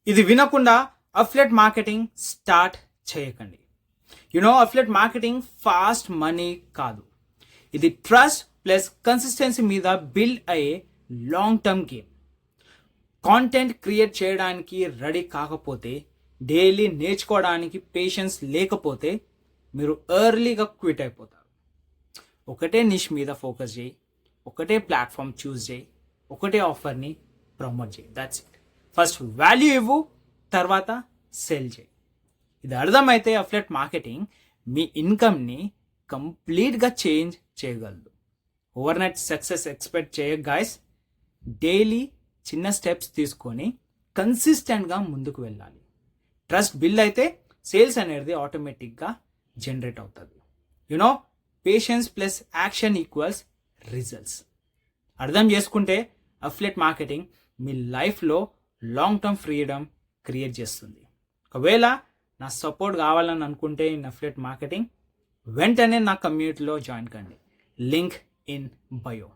ఇది వినకుండా affiliate marketing start చేయకండి. అఫిలియేట్ మార్కెటింగ్ ఫాస్ట్ మనీ కాదు. ఇది ట్రస్ట్ ప్లస్ కన్సిస్టెన్సీ మీద బిల్డ్ అయ్యే long term game. Content create చేయడానికి రెడీ కాకపోతే, డైలీ నేర్చుకోవడానికి పేషెన్స్ లేకపోతే మీరు ఎర్లీగా క్విట్ అయిపోతారు. ఒకటే నిష్ మీద ఫోకస్ చేయి, ఒకటే ప్లాట్ఫామ్ చూస్ చేయి, ఒకటే ఆఫర్ని ప్రమోట్ చేయి. That's it. ఫస్ట్ వాల్యూ ఇవ్వు, తర్వాత సెల్ చేయి. ఇది అర్థమైతే అఫిలియేట్ మార్కెటింగ్ మీ ఇన్కమ్ని కంప్లీట్గా చేంజ్ చేయగలదు. ఓవర్ నైట్ సక్సెస్ ఎక్స్పెక్ట్ చేయ గైస్. డైలీ చిన్న స్టెప్స్ తీసుకొని కన్సిస్టెంట్గా ముందుకు వెళ్ళాలి. ట్రస్ట్ బిల్డ్ అయితే సేల్స్ అనేది ఆటోమేటిక్గా జనరేట్ అవుతుంది. Patience plus action equals results. అర్థం చేసుకుంటే అఫిలియేట్ మార్కెటింగ్ మీ లైఫ్లో లాంగ్ టర్మ్ ఫ్రీడమ్ క్రియేట్ చేస్తుంది. ఒకవేళ నా సపోర్ట్ కావాలని అనుకుంటే ఇన్ అఫిలియేట్ మార్కెటింగ్, వెంటనే నా కమ్యూనిటీలో జాయిన్ కండి. Link in bio.